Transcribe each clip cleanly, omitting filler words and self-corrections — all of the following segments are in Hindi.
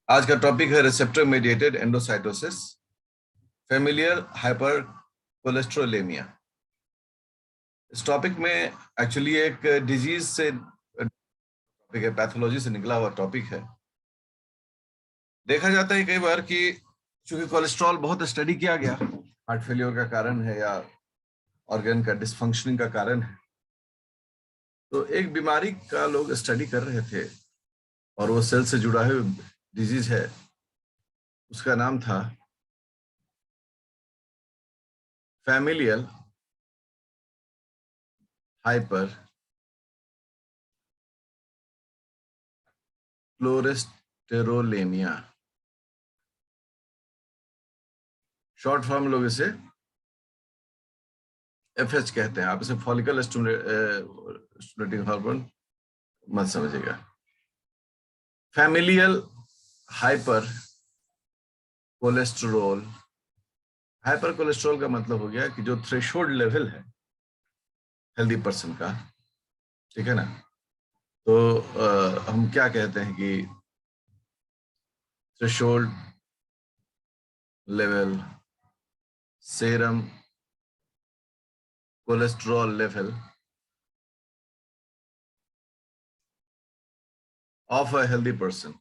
आज का टॉपिक है receptor mediated endocytosis, familial hyper cholesterolaemia. इस टॉपिक में एक्चुअली एक डिजीज से टॉपिक है, पैथोलॉजी से निकला हुआ टॉपिक है। देखा जाता है कई बार कि चूंकि कोलेस्ट्रॉल बहुत स्टडी किया गया, हार्ट फेलियर का कारण है या ऑर्गन का डिसफंक्शनिंग का कारण है, तो एक बीमारी का लोग स्टडी कर रहे थे और वो सेल से जुड़ा हुआ डिजीज है। उसका नाम था फैमिलियल हाइपर कोलेस्टेरोलेमिया। शॉर्ट फॉर्म लोग इसे एफएच कहते हैं। आप इसे फॉलिकल स्टिमुलेटिंग हार्मोन मत समझिएगा। Familial hyper cholesterol, hyper cholesterol का मतलब हो गया कि जो थ्रेशोल्ड लेवल है हेल्दी पर्सन का, ठीक है ना, तो हम क्या कहते हैं कि threshold level, serum cholesterol level of a healthy person.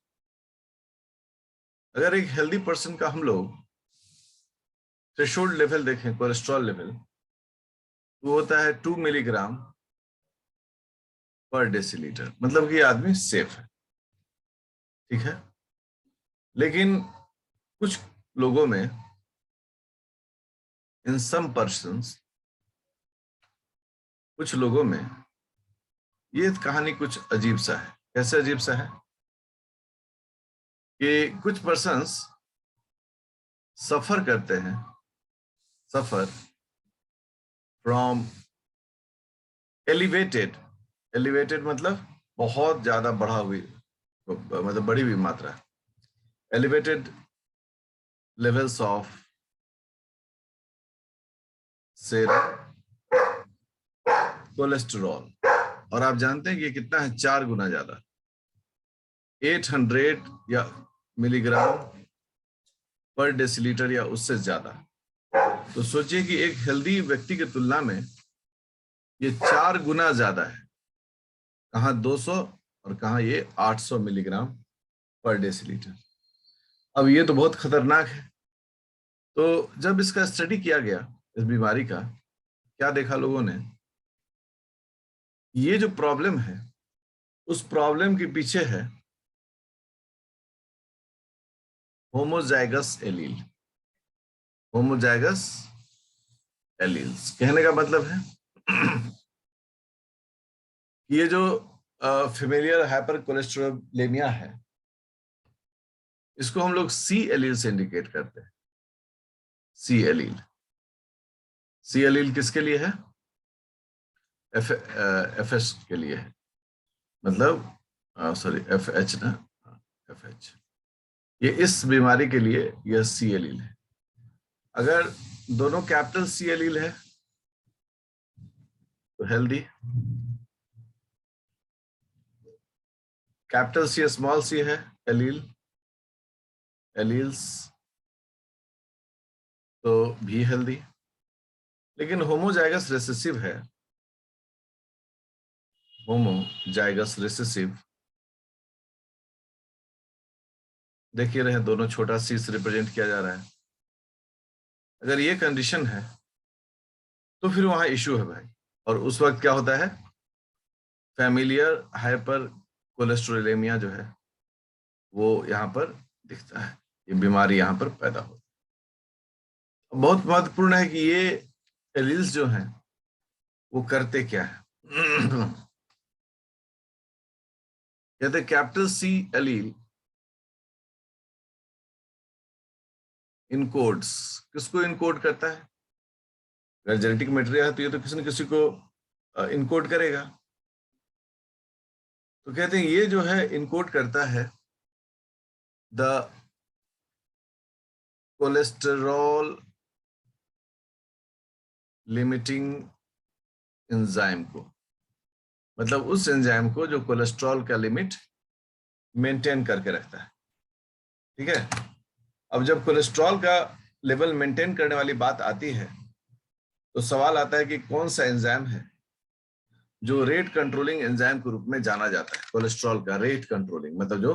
अगर एक हेल्दी पर्सन का हम लोग थ्रेशोल्ड लेवल देखें, कोलेस्ट्रॉल लेवल, वो होता है 2 मिलीग्राम पर डेसीलीटर, मतलब कि आदमी सेफ है, ठीक है। लेकिन कुछ लोगों में, इन सम पर्सन्स, कुछ लोगों में ये कहानी कुछ अजीब सा है। कैसे अजीब सा है कि कुछ पर्सन्स सफर करते हैं, सफर फ्रॉम एलिवेटेड, एलिवेटेड मतलब बहुत ज्यादा बढ़ा हुई, मतलब बढ़ी हुई मात्रा, elevated levels of serum cholesterol. और आप जानते हैं कि ये कितना है? 4 गुना ज्यादा, 800 या मिलीग्राम पर डेसीलीटर या उससे ज्यादा। तो सोचिए कि एक हेल्दी व्यक्ति की तुलना में ये 4 गुना ज्यादा है। कहाँ 200 और कहाँ ये 800 मिलीग्राम पर डेसीलीटर। अब ये तो बहुत खतरनाक है। तो जब इसका स्टडी किया गया, इस बीमारी का, क्या देखा लोगों ने? ये जो प्रॉब्लम है, उस प्रॉब्लम के पीछे है होमोजाइगस एलील। होमोजाइगस एलील्स कहने का मतलब है कि ये जो फेमिलियल हाइपर कोलेस्टेरोलेमिया है, इसको हम लोग सी एलील से इंडिकेट करते हैं। सी एलील, सी एलील किसके लिए है? एफ एस के लिए है, मतलब सॉरी एफ एच ना, एफ एच। ये इस बीमारी के लिए यह सी एलील है। अगर दोनों कैपिटल सी एलील है तो healthy, capital C small C है एलील, एलील्स, तो भी हेल्दी। लेकिन होमोजाइगस रिसेसिव है, होमोजाइगस रिसेसिव, देखिए रहे दोनों छोटा सी से रिप्रेजेंट किया जा रहा है। अगर ये कंडीशन है तो फिर वहां इश्यू है भाई। और उस वक्त क्या होता है? फैमिलियर हाइपर कोलेस्ट्रोलेमिया जो है वो यहाँ पर दिखता है, ये बीमारी यहाँ पर पैदा होती है। बहुत महत्वपूर्ण है कि ये एलील्स जो हैं वो करते क्या है कहते कैपिटल सी एलील इनकोड्स, किसको इनकोड करता है? अगर जेनेटिक मटेरियल है तो ये तो किसी न किसी को इनकोड करेगा। तो कहते हैं ये जो है इनकोड करता है द कोलेस्टेरॉल लिमिटिंग एंजाइम को, मतलब उस एंजाइम को जो कोलेस्ट्रॉल का लिमिट मेंटेन करके रखता है। ठीक है। अब जब कोलेस्ट्रॉल का लेवल मेंटेन करने वाली बात आती है तो सवाल आता है कि कौन सा एंजाइम है जो रेट कंट्रोलिंग एंजाइम के रूप में जाना जाता है। कोलेस्ट्रॉल का रेट कंट्रोलिंग मतलब जो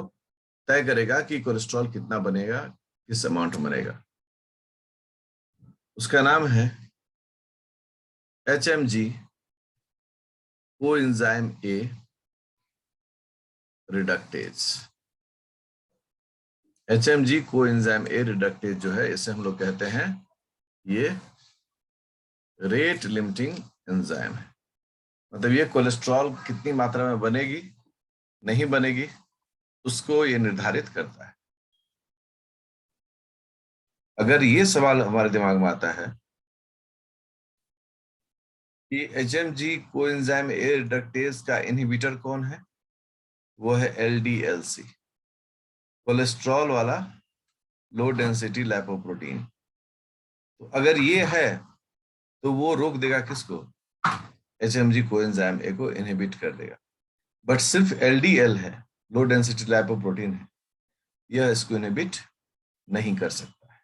तय करेगा कि कोलेस्ट्रॉल कितना बनेगा, किस अमाउंट में बनेगा। उसका नाम है HMG coenzyme A reductase. HMG coenzyme A reductase जो है, इसे हम लोग कहते हैं ये रेट लिमिटिंग एंजाइम है। मतलब ये कोलेस्ट्रॉल कितनी मात्रा में बनेगी, नहीं बनेगी, उसको ये निर्धारित करता है। अगर ये सवाल हमारे दिमाग में आता है कि HMG कोएंजाइम ए रिडक्टेज का इनहिबिटर कौन है, वो है LDLC, कोलेस्ट्रॉल वाला लो डेंसिटी लिपोप्रोटीन। तो अगर ये है तो वो रोक देगा किसको, HMG कोएंजाइम ए को इनहिबिट कर देगा। बट सिर्फ LDL है, लो डेंसिटी लिपोप्रोटीन है, यह इसको इनहिबिट नहीं कर सकता है।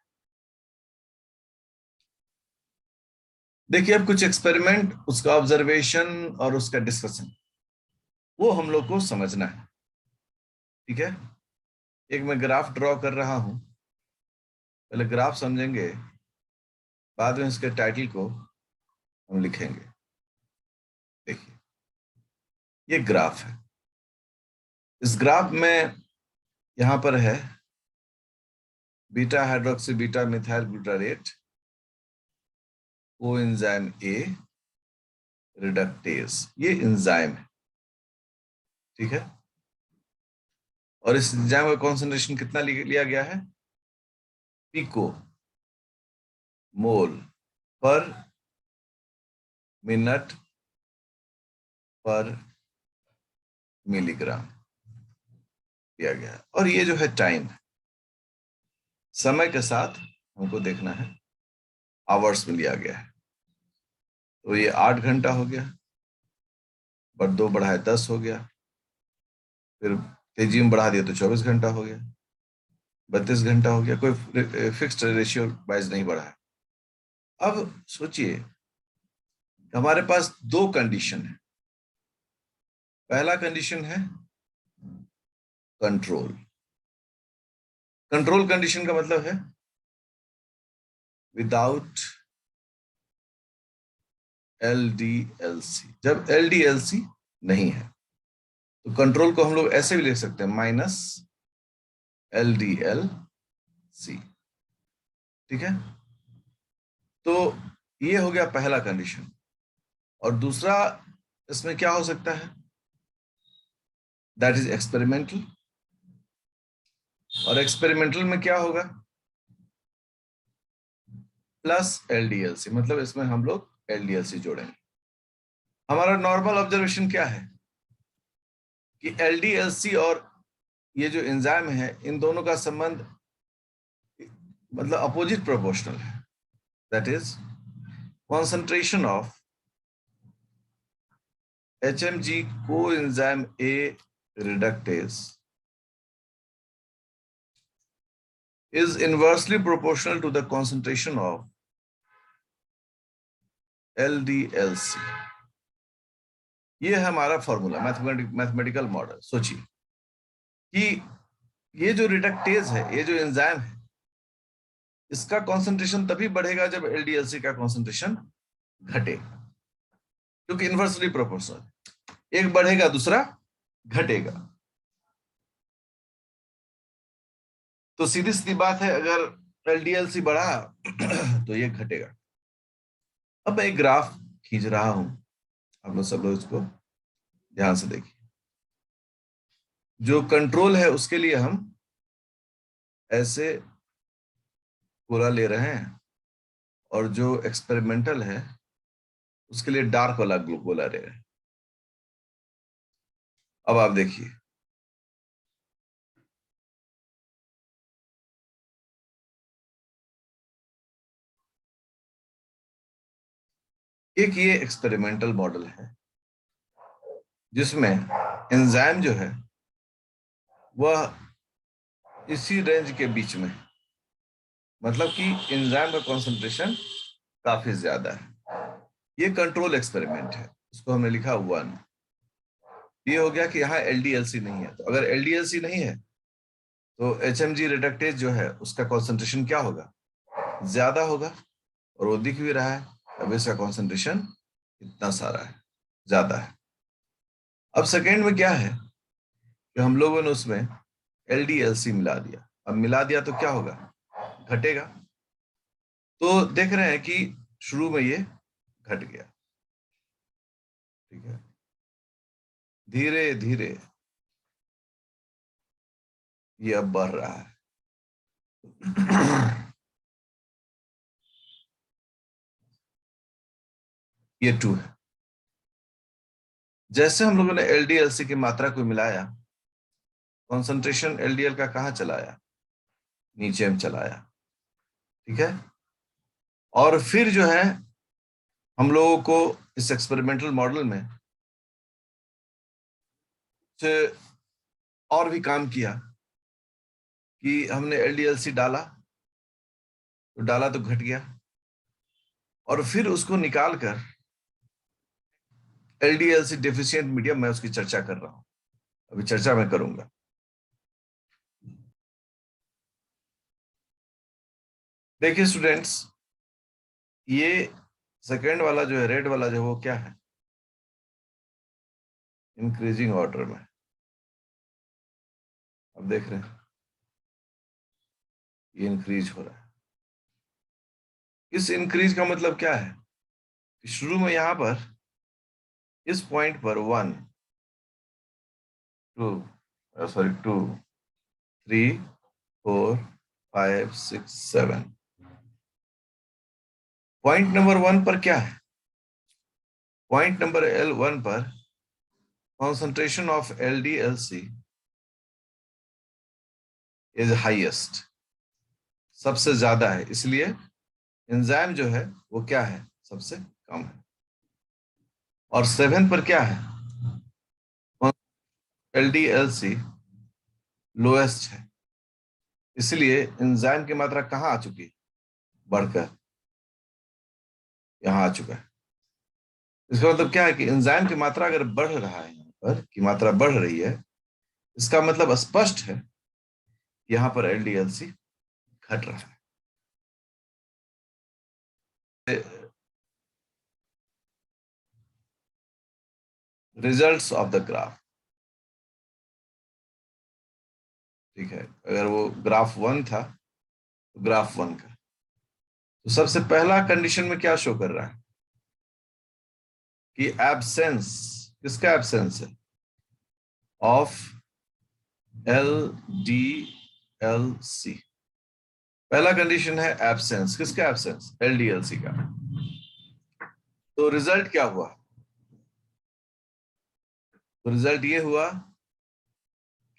देखिए अब कुछ एक्सपेरिमेंट, उसका ऑब्जर्वेशन और उसका डिस्कशन, वो हम लोग को समझना है। ठीक है, एक मैं ग्राफ ड्रॉ कर रहा हूं, पहले ग्राफ समझेंगे, बाद में इसके टाइटल को हम लिखेंगे। देखिए ये ग्राफ है, इस ग्राफ में यहां पर है beta hydroxy beta methyl glutarate coenzyme A reductase, ये एंजाइम है। ठीक है, और इस एंजाइम का कॉन्सेंट्रेशन कितना लिया गया है, पिको मोल पर मिनट पर मिलीग्राम दिया गया है। और ये जो है टाइम, समय के साथ हमको देखना है, आवर्स में लिया गया है। तो ये 8 घंटा हो गया, बट 2 बढ़ाए 10 हो गया, फिर तेजी में बढ़ा दिया तो 24 घंटा हो गया, 32 घंटा हो गया। कोई फिक्स्ड रेशियो वाइज नहीं बढ़ा है। अब सोचिए हमारे पास 2 कंडीशन है। पहला कंडीशन है कंट्रोल। कंट्रोल कंडीशन का मतलब है विदाउट LDLC। जब LDLC नहीं है तो कंट्रोल को हम लोग ऐसे भी लिख सकते हैं -LDLC। ठीक है, तो ये हो गया पहला कंडीशन। और दूसरा इसमें क्या हो सकता है, दैट इज एक्सपेरिमेंटल। और एक्सपेरिमेंटल में क्या होगा, +LDLC, मतलब इसमें हम लोग LDLC जोड़ेंगे। हमारा नॉर्मल ऑब्जर्वेशन क्या है कि LDLC और ये जो एंजाइम है, इन दोनों का संबंध मतलब अपोजिट प्रोपोर्शनल है। That is concentration of HMG coenzyme A reductase is inversely proportional to the concentration of LDLC। ये है हमारा फॉर्मूला, मैथमेटिकल मॉडल। सोचिए कि ये जो रिडक्टेज है, ये जो एंजाइम है, इसका कॉन्सेंट्रेशन तभी बढ़ेगा जब LDLC का कॉन्सेंट्रेशन घटेगा, क्योंकि इन्वर्सली प्रोपोर्शनल, एक बढ़ेगा दूसरा घटेगा। तो सीधी सीधी बात है, अगर LDLC बढ़ा तो ये घटेगा। अब मैं एक ग्राफ खींच रहा हूं, आप लोग सब लोग इसको ध्यान से देखिए। जो कंट्रोल है उसके लिए हम ऐसे गोला ले रहे हैं, और जो एक्सपेरिमेंटल है उसके लिए डार्क वाला गोला ले रहे हैं। अब आप देखिए, एक ये एक्सपेरिमेंटल मॉडल है जिसमें एंजाइम जो है वह इसी रेंज के बीच में, मतलब कि एंजाइम का कॉन्सेंट्रेशन काफी ज्यादा है। ये कंट्रोल एक्सपेरिमेंट है, इसको हमने लिखा 1। ये हो गया कि यहाँ एलडीएलसी नहीं है। तो अगर एलडीएलसी नहीं है तो एचएमजी रिडक्टेज जो है उसका कॉन्सेंट्रेशन क्या होगा, ज्यादा होगा। और वो दिख भी रहा है, अब इसका कॉन्सेंट्रेशन इतना सारा है, ज्यादा है। अब सेकेंड में क्या है कि हम लोगों ने उसमें एलडीएलसी मिला दिया। अब मिला दिया तो क्या होगा, घटेगा। तो देख रहे हैं कि शुरू में ये घट गया, ठीक है, धीरे धीरे ये अब बढ़ रहा है। ये 2 है। जैसे हम लोगों ने एलडीएलसी की मात्रा को मिलाया, कॉन्सेंट्रेशन एलडीएल का कहाँ चलाया, नीचे में चलाया, ठीक है। और फिर जो है हम लोगों को इस एक्सपेरिमेंटल मॉडल में से और भी काम किया कि हमने एलडीएलसी डाला, तो डाला तो घट गया, और फिर उसको निकालकर एलडीएलसी डेफिशिएंट मीडियम, मैं उसकी चर्चा कर रहा हूं, अभी चर्चा मैं करूंगा। देखिए स्टूडेंट्स, ये सेकेंड वाला जो है, रेड वाला जो है, वो क्या है, इंक्रीजिंग ऑर्डर में। अब देख रहे हैं ये इंक्रीज हो रहा है। इस इंक्रीज का मतलब क्या है कि शुरू में यहां पर इस पॉइंट पर 1 2 सॉरी 2 3 4 5 6 7, पॉइंट नंबर 1 पर क्या है, पॉइंट नंबर L1 पर concentration of LDLC is highest, सबसे ज्यादा है, इसलिए एंजाइम जो है वो क्या है, सबसे कम है। और 7 पर क्या है, LDLC लोएस्ट है, इसलिए एंजाइम की मात्रा कहाँ आ चुकी है, बढ़कर यहाँ आ चुका है। इसका मतलब क्या है कि एंजाइम की मात्रा अगर बढ़ रहा है, यहाँ पर की मात्रा बढ़ रही है, इसका मतलब स्पष्ट है यहाँ पर LDLC घट रहा है। रिजल्ट्स ऑफ द ग्राफ, ठीक है, अगर वो ग्राफ 1 था तो ग्राफ 1 का, तो सबसे पहला कंडीशन में क्या शो कर रहा है कि एब्सेंस, किसका एब्सेंस है, ऑफ LDLC। पहला कंडीशन है एब्सेंस, किसका एब्सेंस, LDLC का। तो रिजल्ट क्या हुआ, तो रिजल्ट ये हुआ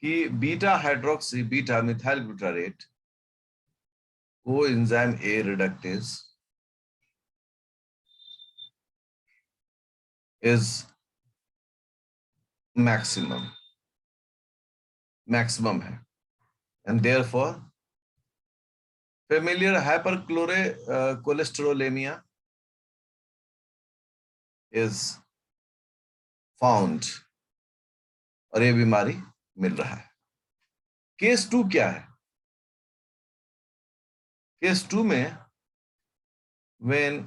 कि beta hydroxy beta methyl glutarate को enzyme A reductase is maximum, maximum है, and therefore familiar hypercholesterolemia is found, और ये बीमारी मिल रहा है। केस 2 क्या है, केस 2 में व्हेन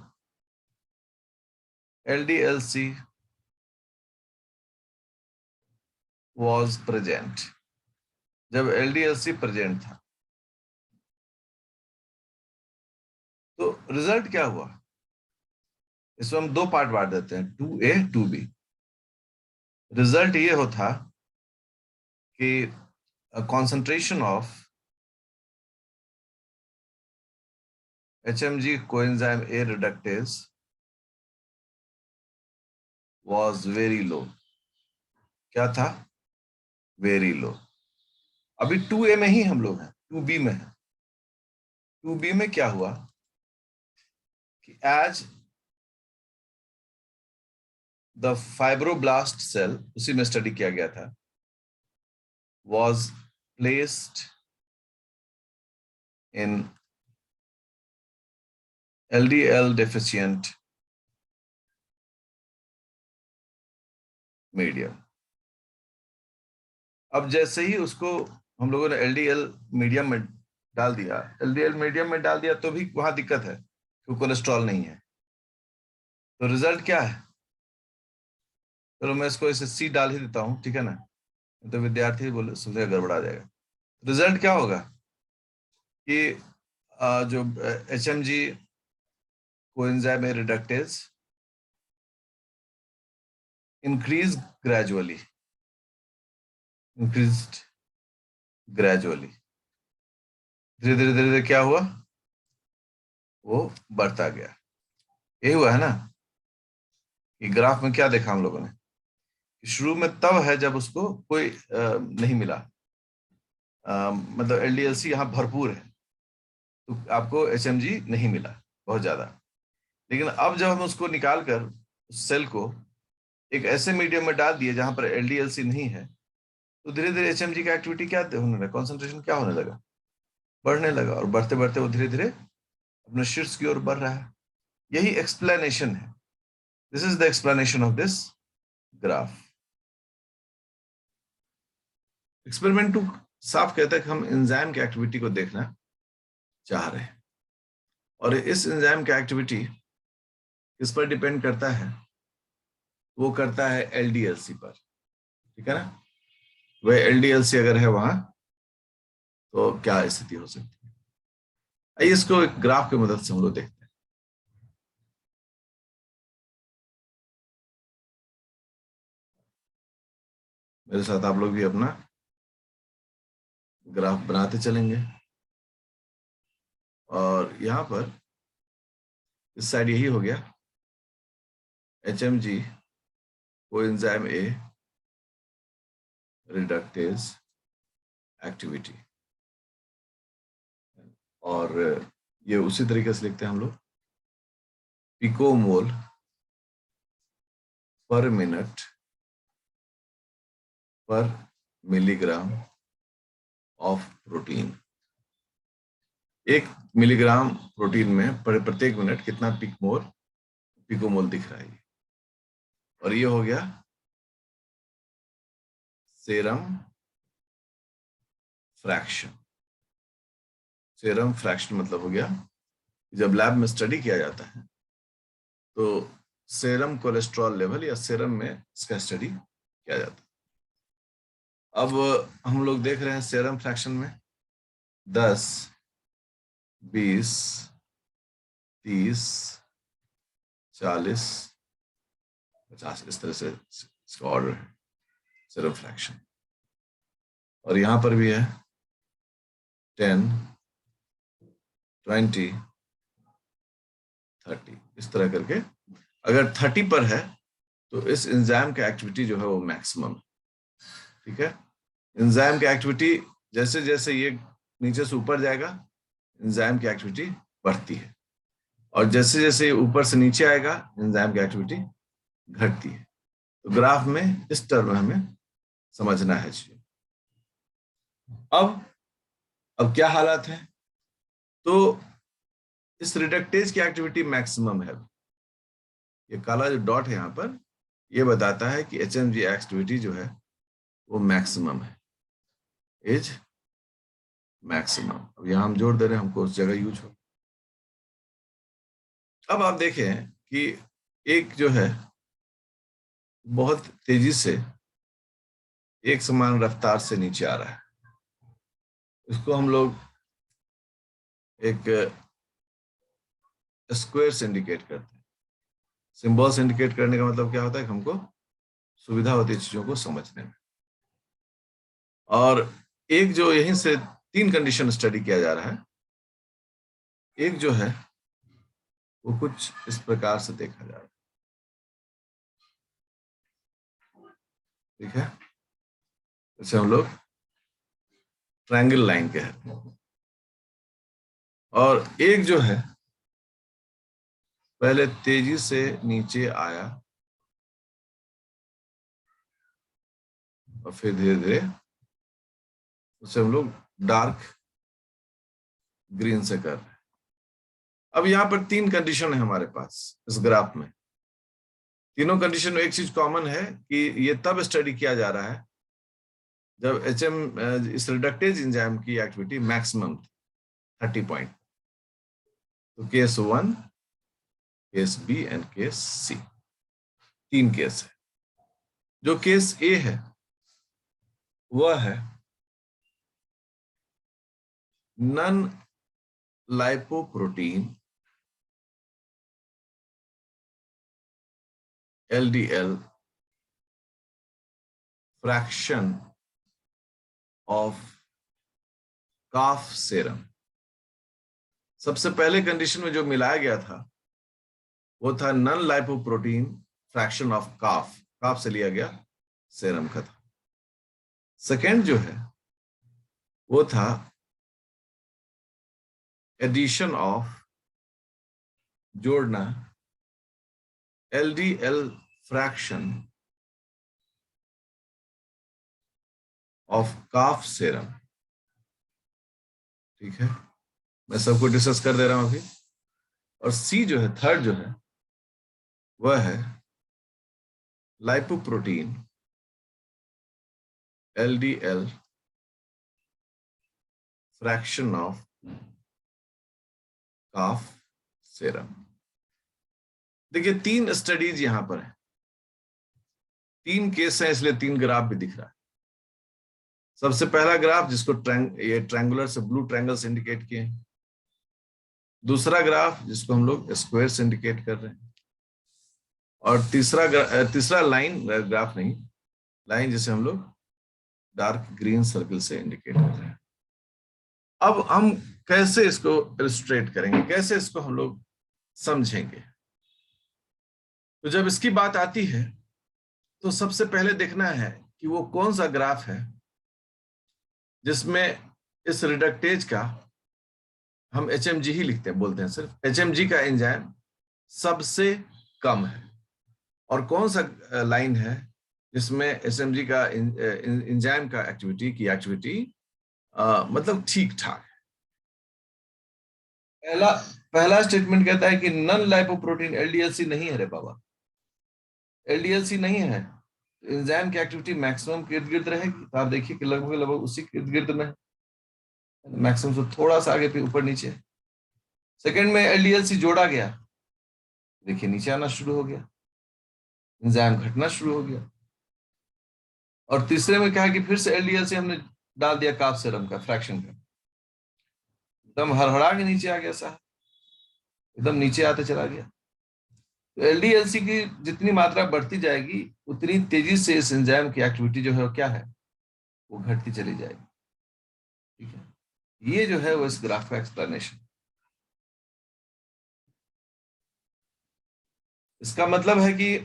LDLC was present, जब LDLC प्रेजेंट था तो रिजल्ट क्या हुआ, इसमें हम दो पार्ट बांट देते हैं, 2A 2B। रिजल्ट ये होता कि concentration of HMG coenzyme A reductase was very low, क्या था, वेरी लो। अभी 2A में ही हम लोग हैं, 2B में है। 2B में क्या हुआ कि एज द फाइब्रोब्लास्ट सेल, उसी में स्टडी किया गया था, was placed in LDL deficient medium. अब जैसे ही उसको हम लोगों ने LDL मीडियम में डाल दिया, LDL मीडियम में डाल दिया तो भी वहां दिक्कत है क्योंकि कोलेस्ट्रॉल नहीं है। तो रिजल्ट क्या है? चलो मैं इसको ऐसे C डाल ही देता हूँ, ठीक है ना, तो विद्यार्थी बोले सोचेगा गड़बड़ा जाएगा। रिजल्ट क्या होगा कि जो HMG coenzyme reductase increase gradually, increased gradually, धीरे धीरे धीरे धीरे क्या हुआ, वो बढ़ता गया। यही हुआ है ना कि ग्राफ में क्या देखा हम लोगों ने, शुरू में तब है जब उसको कोई नहीं मिला, मतलब LDLC यहाँ भरपूर है तो आपको HMG नहीं मिला बहुत ज्यादा। लेकिन अब जब हम उसको निकाल कर उस सेल को एक ऐसे मीडियम में डाल दिए जहां पर LDLC नहीं है, तो धीरे धीरे HMG का एक्टिविटी क्या होने लगा, कॉन्सेंट्रेशन क्या होने लगा, बढ़ने लगा, और बढ़ते बढ़ते वो धीरे धीरे अपने शीर्ष की ओर बढ़ रहा है। यही एक्सप्लेनेशन है, this is the explanation of this graph. Experiment two साफ कहता है कि हम एंजाइम की एक्टिविटी को देखना चाह रहे हैं, और इस एंजाइम की एक्टिविटी किस पर डिपेंड करता है, वो करता है LDLC पर, ठीक है ना। वह LDLC अगर है वहां तो क्या स्थिति हो सकती है, आइए इसको एक ग्राफ की मदद से हम लोग देखते हैं। मेरे साथ आप लोग भी अपना ग्राफ बनाते चलेंगे, और यहां पर इस साइड यही हो गया HMG coenzyme A reductase activity, और ये उसी तरीके से लिखते हैं हम लोग पिकोमोल पर मिनट पर milligram of protein. 1 milligram protein में प्रत्येक मिनट कितना पिकोमोल दिख रहा है, और ये हो गया सेरम फ्रैक्शन। सेरम फ्रैक्शन मतलब हो गया जब लैब में स्टडी किया जाता है तो सेरम कोलेस्ट्रॉल लेवल या सेरम में इसका स्टडी किया जाता है। अब हम लोग देख रहे हैं सेरम फ्रैक्शन में 10, 20, 30, 40, 50 इस तरह से इसका ऑर्डर है सेरम फ्रैक्शन, और यहां पर भी है 10, 20, 30 इस तरह करके। अगर 30 पर है तो इस एंजाइम का एक्टिविटी जो है वो मैक्सिमम है, ठीक है। एंजाइम की एक्टिविटी जैसे जैसे ये नीचे से ऊपर जाएगा एंजाइम की एक्टिविटी बढ़ती है, और जैसे जैसे ये ऊपर से नीचे आएगा एंजाइम की एक्टिविटी घटती है। तो ग्राफ में इस टर्म में हमें समझना है चीज। अब क्या हालात है, तो इस रिडक्टेज की एक्टिविटी मैक्सिमम है। ये काला जो डॉट है यहाँ पर ये बताता है कि HMG एक्टिविटी जो है वो मैक्सिमम है, इज मैक्सिमम। अब यहाँ हम जोड़ दे रहे हैं, हमको उस जगह यूज हो। अब आप देखें कि एक जो है बहुत तेजी से एक समान रफ्तार से नीचे आ रहा है, इसको हम लोग एक स्क्वायर से इंडिकेट करते हैं। सिंबल से इंडिकेट करने का मतलब क्या होता है कि हमको सुविधा होती है चीजों को समझने में। और एक जो यहीं से 3 कंडीशन स्टडी किया जा रहा है, एक जो है वो कुछ इस प्रकार से देखा जा रहा है, ठीक है, जैसे हम लोग ट्रायंगल लाइन कहते हैं। और एक जो है पहले तेजी से नीचे आया और फिर धीरे धीरे उसे हम लोग डार्क ग्रीन से कर रहे हैं। अब यहाँ पर 3 कंडीशन है हमारे पास इस ग्राफ में। तीनों कंडीशन में एक चीज कॉमन है कि ये तब स्टडी किया जा रहा है जब इस रिडक्टेज एंजाइम की एक्टिविटी मैक्सिमम 30 पॉइंट। तो case 1, case B and case C, 3 case है। जो केस ए है वह है non lipoprotein LDL fraction of calf serum. सबसे पहले कंडीशन में जो मिलाया गया था वो था नन लाइपोप्रोटीन फ्रैक्शन ऑफ काफ, काफ से लिया गया सेरम का था। सेकेंड जो है वो था एडिशन ऑफ, जोड़ना LDL fraction of calf serum. ठीक है, मैं सबको डिस्कस कर दे रहा हूं अभी। और सी जो है, थर्ड जो है वह है lipoprotein LDL fraction of calf serum. देखिए 3 स्टडीज यहां पर है, 3 केस हैं, इसलिए 3 ग्राफ भी दिख रहा है। सबसे पहला ग्राफ जिसको ये ट्रायंगुलर से ब्लू ट्रायंगल से इंडिकेट किए हैं। दूसरा ग्राफ जिसको हम लोग स्क्वायर से इंडिकेट कर रहे हैं। और तीसरा लाइन, ग्राफ नहीं, लाइन जिसे हम लोग डार्क ग्रीन सर्कल से इंडिकेट कर रहे हैं। अब हम कैसे इसको इलस्ट्रेट करेंगे, कैसे इसको हम लोग समझेंगे? तो जब इसकी बात आती है तो सबसे पहले देखना है कि वो कौन सा ग्राफ है जिसमें इस रिडक्टेज का, हम HMG ही लिखते हैं, बोलते हैं सिर्फ, HMG का एंजाइम सबसे कम है। और कौन सा लाइन है जिसमें HMG का एंजाइम का एक्टिविटी मतलब ठीक ठाक है। पहला स्टेटमेंट कहता है कि नन लाइपोप्रोटीन LDLC नहीं है। रे बाबा, LDLC नहीं है, एंजाइम की एक्टिविटी मैक्सिमम के इर्द गिर्द रहेगी। तो आप देखिए कि लगभग उसी के इर्द गिर्द में, मैक्सिमम से थोड़ा सा आगे पे ऊपर नीचे। सेकंड में LDLC जोड़ा गया, देखिए नीचे आना शुरू हो गया, एंजाइम घटना शुरू हो गया। और तीसरे में क्या है कि फिर से LDLC हमने डाल दिया काफ सेरम का फ्रैक्शन का, एकदम हड़हड़ा के नीचे आ गया साहब, एकदम नीचे आते चला गया। तो LDLC की जितनी मात्रा बढ़ती जाएगी उतनी तेजी से इस एंजाइम की एक्टिविटी जो है क्या है, वो घटती चली जाएगी। ठीक है, ये जो है वो इस ग्राफ का एक्सप्लेनेशन। इसका मतलब है कि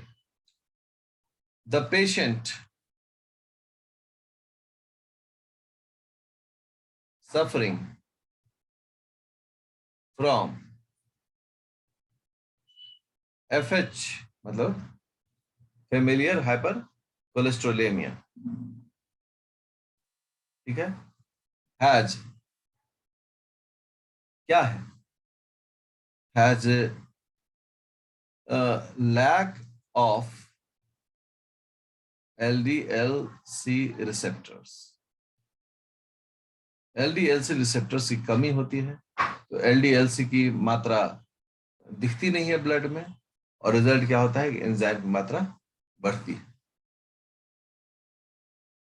the patient suffering from FH मतलब फेमिलियर हाइपर कोलेस्ट्रोलेमिया, ठीक है, हैज क्या है, has lack of LDLC receptors. LDLC receptors की कमी होती है, तो LDLC की मात्रा दिखती नहीं है ब्लड में, और रिजल्ट क्या होता है कि एंजाइम की मात्रा बढ़ती है।